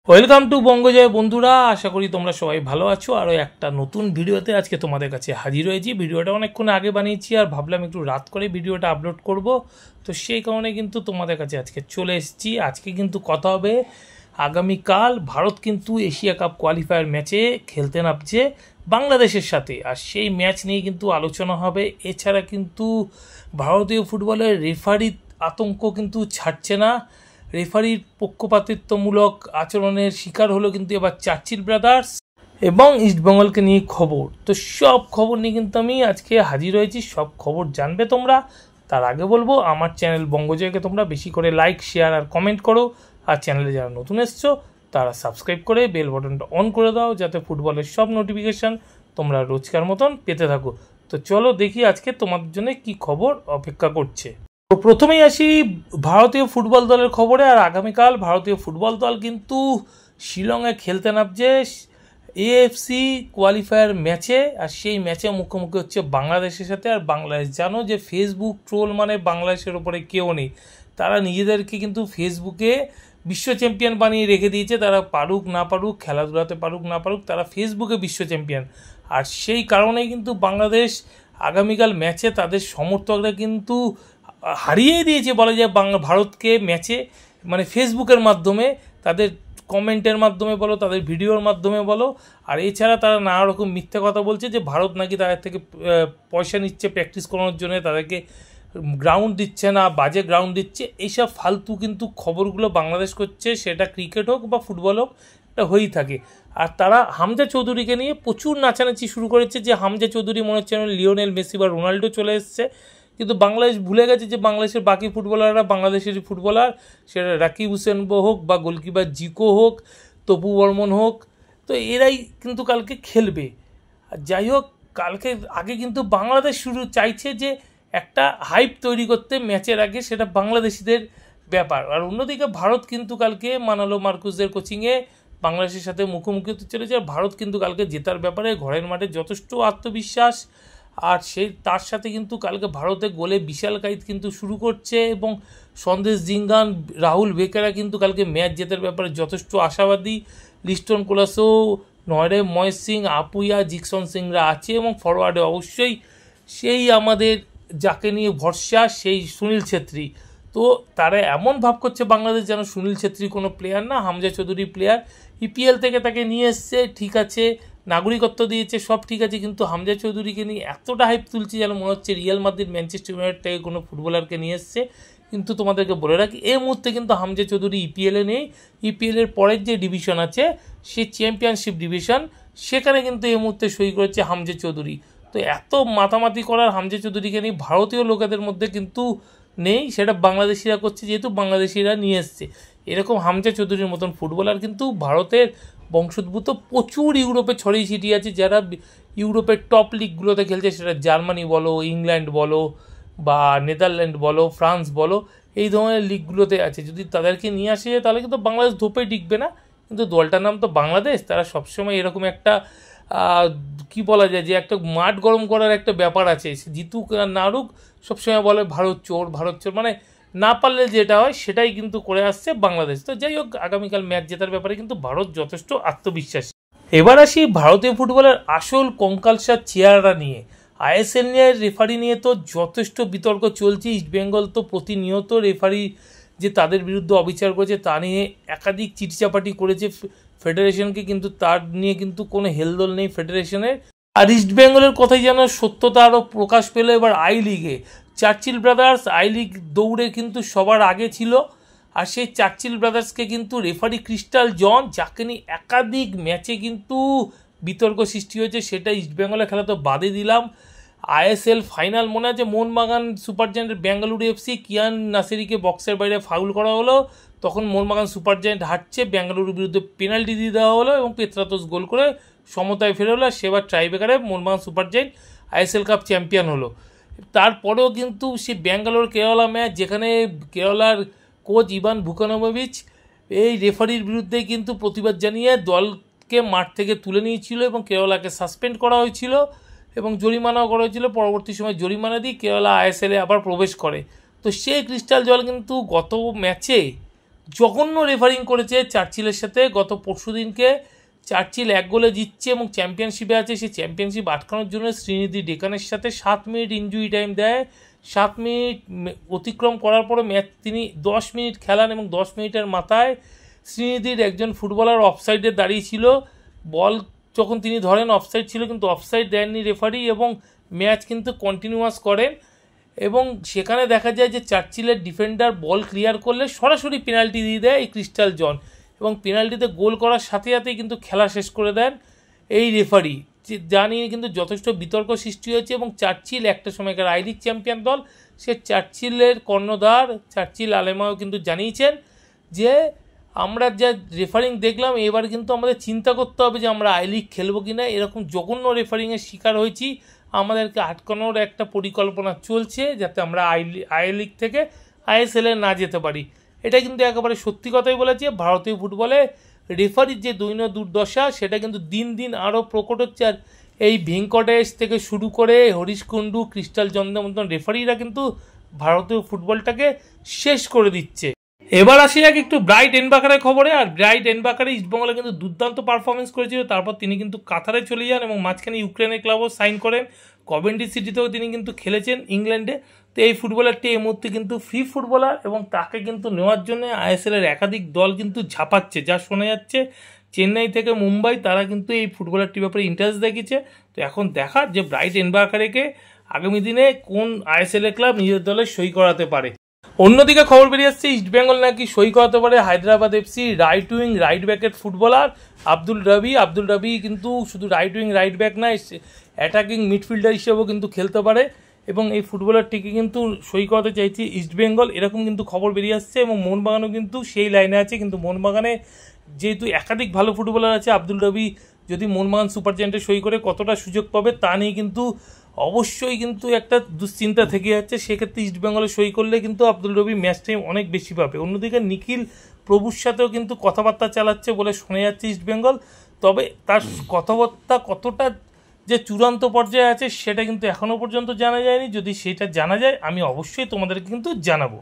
Welcome to বঙ্গজয় বন্ধুরা, আশা করি তোমরা সবাই ভালো আছো। আরও একটা নতুন ভিডিওতে আজকে তোমাদের কাছে হাজির হয়েছি। ভিডিওটা অনেকক্ষণ আগে বানিয়েছি আর ভাবলাম একটু রাত করে ভিডিওটা আপলোড করব, তো সেই কারণে কিন্তু তোমাদের কাছে আজকে চলে এসেছি। আজকে কিন্তু কথা হবে আগামীকাল ভারত কিন্তু এশিয়া কাপ কোয়ালিফায়ার ম্যাচে খেলতে নামছে বাংলাদেশের সাথে, আর সেই ম্যাচ নিয়ে কিন্তু আলোচনা হবে। এছাড়া কিন্তু ভারতীয় ফুটবলের রেফারির আতঙ্ক কিন্তু ছাড়ছে না। রেফারির পক্ষপাতিত্বমূলক আচরণের শিকার হলো কিন্তু এবার চার্চিল ব্রাদার্স এবং ইস্টবেঙ্গলকে নিয়ে খবর। তো সব খবর নিয়ে কিন্তু আমি আজকে হাজির হয়েছি, সব খবর জানবে তোমরা। তার আগে বলবো, আমার চ্যানেল বঙ্গজয়কে তোমরা বেশি করে লাইক, শেয়ার আর কমেন্ট করো। আর চ্যানেলে যারা নতুন এসছো তারা সাবস্ক্রাইব করে বেল বাটনটা অন করে দাও, যাতে ফুটবলের সব নোটিফিকেশান তোমরা রোজকার মতন পেতে থাকো। তো চলো দেখি আজকে তোমাদের জন্য কি খবর অপেক্ষা করছে। তো প্রথমেই আসি ভারতীয় ফুটবল দলের খবরে। আর আগামীকাল ভারতীয় ফুটবল দল কিন্তু শিলংয়ে খেলতে নামছে এএফসি কোয়ালিফায়ার ম্যাচে, আর সেই ম্যাচে মুখোমুখি হচ্ছে বাংলাদেশের সাথে। আর বাংলাদেশ জানো যে ফেসবুক ট্রোল মানে বাংলাদেশের ওপরে কেউ নেই, তারা নিজেদেরকে কিন্তু ফেসবুকে বিশ্ব চ্যাম্পিয়ন বানিয়ে রেখে দিয়েছে। তারা পারুক না পারুক, খেলাধুলাতে পারুক না পারুক, তারা ফেসবুকে বিশ্ব চ্যাম্পিয়ন। আর সেই কারণেই কিন্তু বাংলাদেশ আগামীকাল ম্যাচে তাদের সমর্থকরা কিন্তু হারিয়ে দিয়েছে বলা যায় ভারতকে ম্যাচে, মানে ফেসবুকের মাধ্যমে, তাদের কমেন্টের মাধ্যমে বলো, তাদের ভিডিওর মাধ্যমে বলো। আর এছাড়া তারা নানা রকম মিথ্যা কথা বলছে যে ভারত নাকি তাদের থেকে পয়সা নিচ্ছে প্র্যাকটিস করানোর জন্য, তাদেরকে গ্রাউন্ড দিচ্ছে না, বাজে গ্রাউন্ড দিচ্ছে। এইসব ফালতু কিন্তু খবরগুলো বাংলাদেশ করছে, সেটা ক্রিকেট হোক বা ফুটবল হোক, এটা হয়েই থাকে। আর তারা হামজা চৌধুরীকে নিয়ে প্রচুর নাচানাচি শুরু করেছে যে হামজা চৌধুরী মনে হচ্ছে লিওনেল মেসি বা রোনাল্ডো চলে এসছে। কিন্তু বাংলাদেশ ভুলে গেছে যে বাংলাদেশের বাকি ফুটবলাররা বাংলাদেশের ফুটবলার, সেটা রাকিব হোসেন হোক বা গোলকিপার জিকো হোক, তপু বর্মন হোক, তো এরাই কিন্তু কালকে খেলবে। আর যাই হোক, কালকে আগে কিন্তু বাংলাদেশ শুরু চাইছে যে একটা হাইপ তৈরি করতে ম্যাচের আগে, সেটা বাংলাদেশিদের ব্যাপার। আর অন্যদিকে ভারত কিন্তু কালকে মানালো মার্কুসদের কোচিংয়ে বাংলাদেশের সাথে মুখোমুখি হতে চলেছে। আর ভারত কিন্তু কালকে জেতার ব্যাপারে ঘরের মাঠে যথেষ্ট আত্মবিশ্বাস। আর তার সাথে কিন্তু কালকে ভারতে গোলে বিশাল কাইত কিন্তু শুরু করছে, এবং সন্দেশ জিঙ্গান, রাহুল বেকেরা কিন্তু কালকে ম্যাচ জেতার ব্যাপারে যথেষ্ট আশাবাদী। লিস্টন কোলাসো, নয়রে মহেশ সিং, আপুইয়া, জিকসন সিংরা আছে, এবং ফরওয়ার্ডে অবশ্যই সেই আমাদের যাকে নিয়ে ভরসা, সেই সুনীল ছেত্রী। তো তারা এমন ভাব করছে বাংলাদেশ যেন সুনীল ছেত্রী কোনো প্লেয়ার না, হামজা চৌধুরী প্লেয়ার। ইপিএল থেকে তাকে নিয়ে এসছে, ঠিক আছে, নাগরিকত্ব দিয়েছে, সব ঠিক আছে, কিন্তু হামজা চৌধুরীকে নিয়ে এতটা হাইপ তুলছে যেন মনে হচ্ছে রিয়াল মাদ্রিদ, ম্যানচেস্টার ইউনাইটেড থেকে কোনো ফুটবলারকে নিয়ে এসছে। কিন্তু তোমাদেরকে বলে রাখি, এই মুহূর্তে কিন্তু হামজা চৌধুরী ইপিএলে নেই। ইপিএলের পরের যে ডিভিশন আছে, সেই চ্যাম্পিয়নশিপ ডিভিশন, সেখানে কিন্তু এই মুহূর্তে সই করেছে হামজা চৌধুরী। তো এত মাতামাতি করার হামজা চৌধুরীকে নিয়ে ভারতীয় লোকেদের মধ্যে কিন্তু নেই, সেটা বাংলাদেশিরা করছে, যেহেতু বাংলাদেশিরা নিয়ে এসছে। এরকম হামজা চৌধুরীর মতন ফুটবলার কিন্তু ভারতের বংশোদ্ভূত প্রচুর ইউরোপে ছড়িয়ে ছিটিয়ে আছে, যারা ইউরোপের টপ লিগগুলোতে খেলছে, সেটা জার্মানি বলো, ইংল্যান্ড বলো, বা নেদারল্যান্ড বলো, ফ্রান্স বলো, এই ধরনের লিগগুলোতে আছে। যদি তাদেরকে নিয়ে আসে তাহলে কিন্তু বাংলাদেশ ধোপে টিকবে না। কিন্তু দলটার নাম তো বাংলাদেশ, তারা সবসময় এরকম একটা কি বলা যায়, যে একটা মাঠ গরম করার একটা ব্যাপার আছে। জিতুক আর নাড়ুক সবসময় বলে ভারত চোর, ভারত চোর, মানে না পারলে যেটা হয় সেটাই কিন্তু করে আসছে বাংলাদেশ। তো যাই হোক, আগামীকাল ম্যাচ জেতার ব্যাপারে কিন্তু ভারত যথেষ্ট আত্মবিশ্বাসী। এবার আসি ভারতীয় ফুটবলের আসল কঙ্কালসার চেয়াররা নিয়ে। আইএসএল নিয়ে, রেফারি নিয়ে তো যথেষ্ট বিতর্ক চলছে। ইস্টবেঙ্গল তো প্রতিনিয়ত রেফারি যে তাদের বিরুদ্ধে অবিচার করেছে তা নিয়ে একাধিক চিঠিচাপাটি করেছে ফেডারেশনকে, কিন্তু তার নিয়ে কিন্তু কোনো হেলদোল নেই ফেডারেশনের। আর ইস্টবেঙ্গলের কথাই যেন সত্যতা আরও প্রকাশ পেল এবার আই লিগে। চার্চিল ব্রাদার্স আই লিগ দৌড়ে কিন্তু সবার আগে ছিল। আর সেই চার্চিল ব্রাদার্সকে কিন্তু রেফারি ক্রিস্টাল জন, যাকে নিয়ে একাধিক ম্যাচে কিন্তু বিতর্ক সৃষ্টি হয়েছে, সেটা ইস্টবেঙ্গলের খেলা তো বাদে দিলাম। আইএসএল ফাইনাল মনে আছে, Mohun Bagan super giant Bengaluru FC, Kiyan নাসেরিকে বক্সের বাইরে ফাউল করা হলো, তখন মোহনবাগান সুপার জায়েন্ট হারছে, বেঙ্গালুরুর বিরুদ্ধে পেনাল্টি দিয়ে দেওয়া হলো, এবং পেত্রাতোস গোল করে সমতায় ফিরে হলো। সেবার ট্রাইবেকারে Mohun Bagan super giant ISL cup champion হলো। তারপরেও কিন্তু সে ব্যাঙ্গালোর কেরালা ম্যাচ, যেখানে কেরালার কোচ ইভান ভুকানোভিচ এই রেফারির বিরুদ্ধে কিন্তু প্রতিবাদ জানিয়ে দলকে মাঠ থেকে তুলে নিয়েছিল, এবং কেরালাকে সাসপেন্ড করা হয়েছিল, এবং জরিমানাও করা হয়েছিল। পরবর্তী সময় জরিমানা দিয়ে কেরালা আইএসএলে আবার প্রবেশ করে। তো সেই ক্রিস্টাল জল কিন্তু গত ম্যাচে জঘন্য রেফারিং করেছে চার্চিলের সাথে। গত পরশু দিনকে চার্চিল 1 গোলে জিতছে এবং চ্যাম্পিয়নশিপে আছে, সেই চ্যাম্পিয়নশিপ আটকানোর জন্য শ্রীনিধি ডেকানের সাথে 7 মিনিট ইনজুরি টাইম দেয়। 7 মিনিট অতিক্রম করার পরে ম্যাচ তিনি 10 মিনিট খেলান এবং 10 মিনিটের মাথায় শ্রীনিধির একজন ফুটবলার অফসাইডে দাঁড়িয়ে ছিল, বল যখন তিনি ধরেন অফসাইড ছিল কিন্তু অফসাইড দেননি রেফারি এবং ম্যাচ কিন্তু কন্টিনিউয়াস করেন। এবং সেখানে দেখা যায় যে চার্চিলের ডিফেন্ডার বল ক্লিয়ার করলে সরাসরি পেনাল্টি দিয়ে দেয় এই ক্রিস্টাল জন, এবং পেনাল্টিতে গোল করার সাথে সাথেই কিন্তু খেলা শেষ করে দেন এই রেফারি, যা নিয়ে কিন্তু যথেষ্ট বিতর্ক সৃষ্টি হয়েছে। এবং চার্চিল একটা সময়কার আই লিগ চ্যাম্পিয়ন দল, সে চার্চিলের কর্ণধার চার্চিল আলেমাও কিন্তু জানিয়েছেন যে আমরা যা রেফারিং দেখলাম এবার কিন্তু আমাদের চিন্তা করতে হবে যে আমরা আই লিগ খেলবো কিনা। এরকম জঘন্য রেফারিংয়ের শিকার হয়েছি, আমাদেরকে আটকানোর একটা পরিকল্পনা চলছে যাতে আমরা আই লিগ থেকে আইএসএলে না যেতে পারি। এটা কিন্তু একেবারে সত্যি কথাই বলেছে। ভারতীয় ফুটবলে রেফারির যে দৈন্য দুর্দশা সেটা কিন্তু দিন দিন আরও প্রকট হচ্ছে। আর এই ভেঙ্কটেশ থেকে শুরু করে হরিশ কুন্ডু, ক্রিস্টাল জন্দের মতন রেফারিরা কিন্তু ভারতীয় ফুটবলটাকে শেষ করে দিচ্ছে। এবার আসি একটু ব্রাইট এনবাকারের খবরে। আর ব্রাইট এনবাকারে ইস্টবেঙ্গলে কিন্তু দুর্দান্ত পারফরমেন্স করেছিল, তারপর তিনি কিন্তু কাতারে চলে যান এবং মাঝখানে ইউক্রেনের ক্লাবও সাইন করেন। কভেন্ট্রি সিটিতেও তিনি কিন্তু খেলেছেন ইংল্যান্ডে। তো এই ফুটবলারটি এই মুহূর্তে কিন্তু ফ্রি ফুটবলার এবং তাকে কিন্তু নেওয়ার জন্য আইএসএলের একাধিক দল কিন্তু ঝাঁপাচ্ছে, যা শোনা যাচ্ছে চেন্নাই থেকে মুম্বাই তারা কিন্তু এই ফুটবলারটির ব্যাপারে ইন্টারেস্ট দেখিয়েছে। তো এখন দেখার যে ব্রাইট এনবাকারেকে আগামী দিনে কোন আইএসএলের ক্লাব নিজের দলে সই করাতে পারে। অন্যদিকে খবর বেরিয়ে আসছে ইস্টবেঙ্গল নাকি সই করাতে পারে Hyderabad FC right wing right ব্যাকের ফুটবলার আব্দুল রবি। আব্দুল রবি কিন্তু শুধু রাইট উইং রাইট ব্যাক নয়, অ্যাটাকিং মিডফিল্ডার হিসেবেও কিন্তু খেলতে পারে এবং এই ফুটবলারটিকে কিন্তু সই করাতে চাইছে ইস্টবেঙ্গল, এরকম কিন্তু খবর বেরিয়ে আসছে। এবং মোহনবাগানও কিন্তু সেই লাইনে আছে, কিন্তু মোহনবাগানে যেহেতু একাধিক ভালো ফুটবলার আছে, আব্দুল রবি যদি মোহনবাগান সুপার জায়ান্টে সই করে কতটা সুযোগ পাবে তা নিয়ে কিন্তু অবশ্যই কিন্তু একটা দুশ্চিন্তা থেকে যাচ্ছে। সেক্ষেত্রে ইস্টবেঙ্গলে সই করলে কিন্তু আব্দুল রবি ম্যাচ টাইম অনেক বেশি পাবে। অন্যদিকে নিখিল প্রভুর সাথেও কিন্তু কথাবার্তা চালাচ্ছে বলে শোনা যাচ্ছে ইস্টবেঙ্গল, তবে তার কথাবার্তা কতটা যে চূড়ান্ত পর্যায়ে আছে সেটা কিন্তু এখনও পর্যন্ত জানা যায়নি। যদি সেটা জানা যায় আমি অবশ্যই তোমাদেরকে কিন্তু জানাবো।